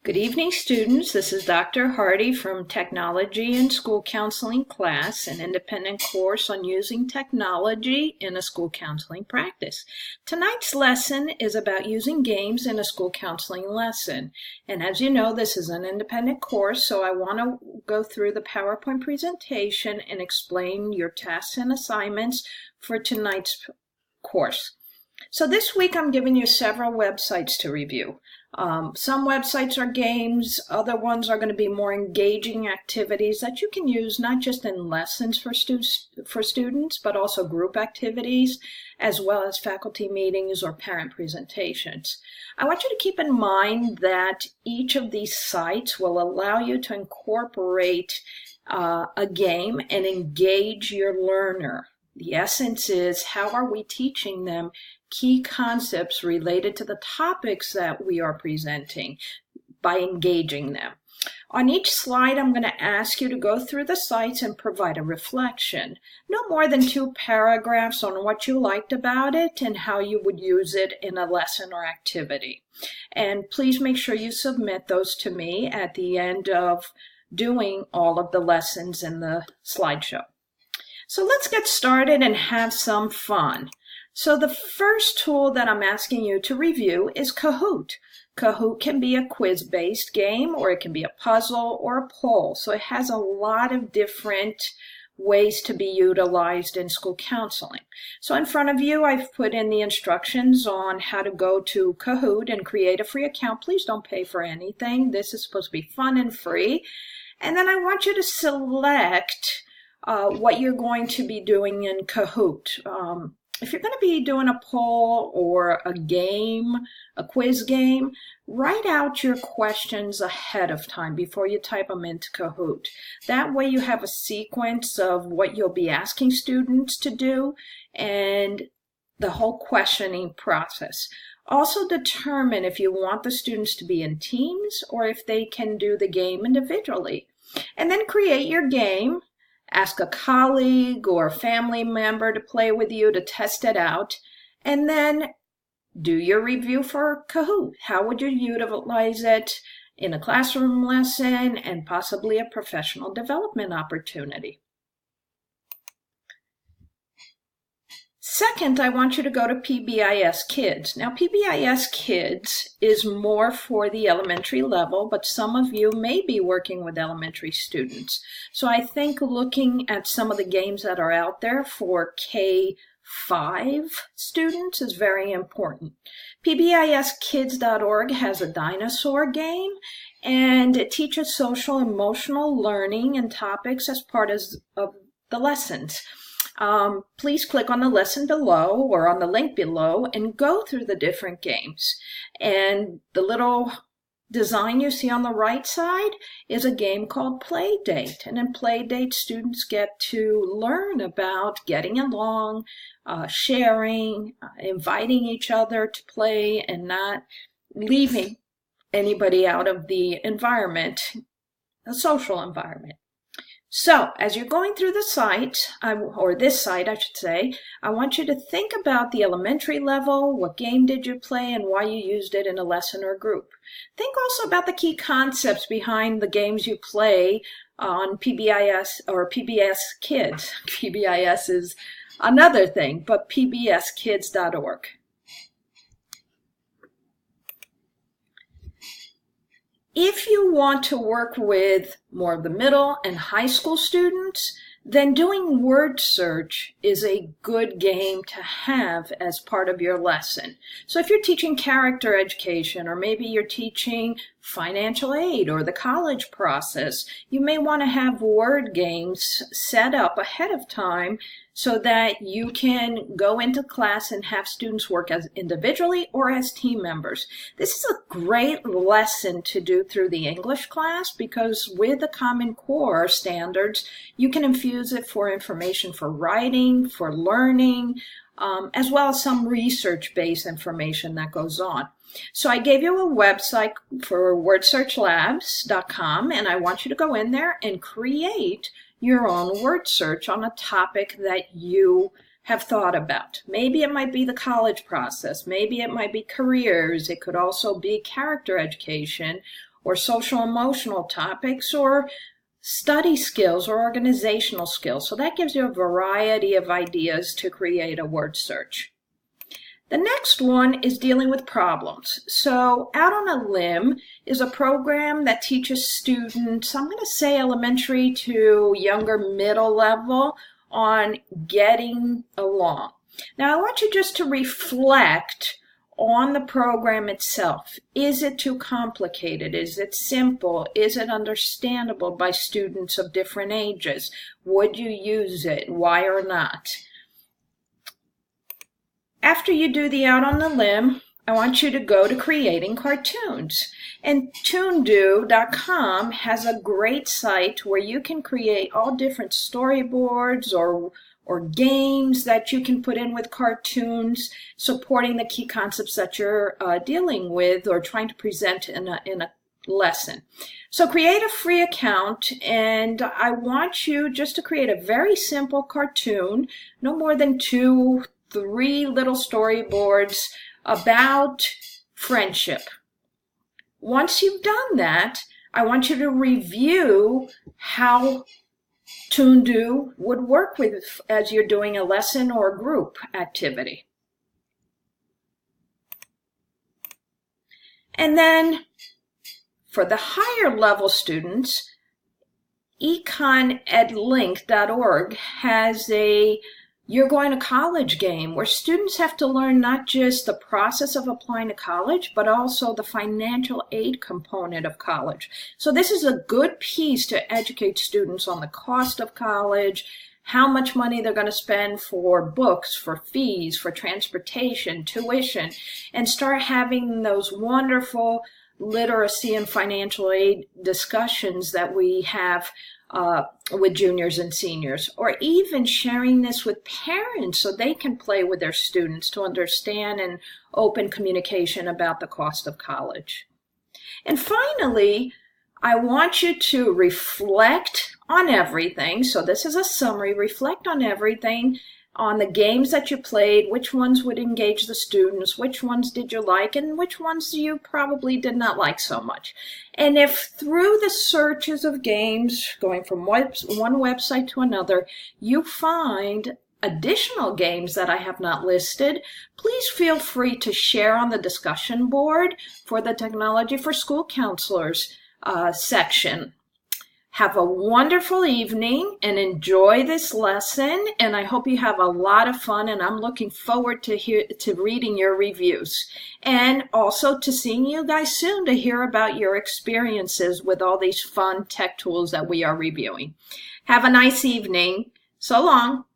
Good evening, students. This is Dr. Hardy from Technology and School Counseling class, an independent course on using technology in a school counseling practice. Tonight's lesson is about using games in a school counseling lesson. And as you know, this is an independent course, so I want to go through the PowerPoint presentation and explain your tasks and assignments for tonight's course. So this week I'm giving you several websites to review. Some websites are games, other ones are going to be more engaging activities that you can use not just in lessons for students, but also group activities, as well as faculty meetings or parent presentations. I want you to keep in mind that each of these sites will allow you to incorporate a game and engage your learner. The essence is, how are we teaching them key concepts related to the topics that we are presenting by engaging them? On each slide, I'm going to ask you to go through the sites and provide a reflection. No more than 2 paragraphs on what you liked about it and how you would use it in a lesson or activity. And please make sure you submit those to me at the end of doing all of the lessons in the slideshow. So let's get started and have some fun. So the first tool that I'm asking you to review is Kahoot. Kahoot can be a quiz-based game, or it can be a puzzle or a poll. So it has a lot of different ways to be utilized in school counseling. So in front of you, I've put in the instructions on how to go to Kahoot and create a free account. Please don't pay for anything. This is supposed to be fun and free. And then I want you to select what you're going to be doing in Kahoot. If you're going to be doing a poll or a game, a quiz game, write out your questions ahead of time before you type them into Kahoot. That way you have a sequence of what you'll be asking students to do and the whole questioning process. Also determine if you want the students to be in teams or if they can do the game individually. And then create your game. Ask a colleague or family member to play with you to test it out, and then do your review for Kahoot. How would you utilize it in a classroom lesson and possibly a professional development opportunity? Second, I want you to go to PBIS Kids. Now, PBIS Kids is more for the elementary level, but some of you may be working with elementary students. So I think looking at some of the games that are out there for K-5 students is very important. PBISkids.org has a dinosaur game, and it teaches social emotional learning and topics as part of the lessons. Please click on the lesson below or on the link below and go through the different games. And the little design you see on the right side is a game called Playdate. And in Playdate, students get to learn about getting along, sharing, inviting each other to play, and not leaving anybody out of the environment, a social environment. So, as you're going through the site, or this site, I should say, I want you to think about the elementary level, what game did you play, and why you used it in a lesson or group. Think also about the key concepts behind the games you play on PBIS or PBS Kids. PBIS is another thing, but pbskids.org. If you want to work with more of the middle and high school students, then doing word search is a good game to have as part of your lesson. So if you're teaching character education, or maybe you're teaching financial aid or the college process, you may want to have word games set up ahead of time so that you can go into class and have students work as individually or as team members. This is a great lesson to do through the English class, because with the Common Core standards, you can infuse it for information for writing, for learning, as well as some research-based information that goes on. So I gave you a website for wordsearchlabs.com, and I want you to go in there and create your own word search on a topic that you have thought about. Maybe it might be the college process. Maybe it might be careers. It could also be character education, or social emotional topics, or study skills or organizational skills. So that gives you a variety of ideas to create a word search. The next one is dealing with problems. So Out on a Limb is a program that teaches students, I'm going to say elementary to younger middle level, on getting along. Now I want you just to reflect on the program itself. Is it too complicated? Is it simple? Is it understandable by students of different ages? Would you use it? Why or not? After you do the Out on the Limb, I want you to go to creating cartoons. And toondoo.com has a great site where you can create all different storyboards or games that you can put in with cartoons, supporting the key concepts that you're dealing with or trying to present in a lesson. So create a free account, and I want you just to create a very simple cartoon, no more than 2-3 little storyboards about friendship. Once you've done that, I want you to review how Toondoo would work with as you're doing a lesson or a group activity. And then for the higher level students, econedlink.org has a You're Going to College game where students have to learn not just the process of applying to college, but also the financial aid component of college. So this is a good piece to educate students on the cost of college, how much money they're going to spend for books, for fees, for transportation, tuition, and start having those wonderful literacy and financial aid discussions that we have with juniors and seniors, or even sharing this with parents so they can play with their students to understand and open communication about the cost of college. And finally, I want you to reflect on everything. So this is a summary. Reflect on everything, on the games that you played, which ones would engage the students, which ones did you like, and which ones you probably did not like so much. And if through the searches of games, going from one website to another, you find additional games that I have not listed, please feel free to share on the discussion board for the Technology for School Counselors section. Have a wonderful evening and enjoy this lesson, and I hope you have a lot of fun, and I'm looking forward to reading your reviews, and also to seeing you guys soon to hear about your experiences with all these fun tech tools that we are reviewing. Have a nice evening. So long.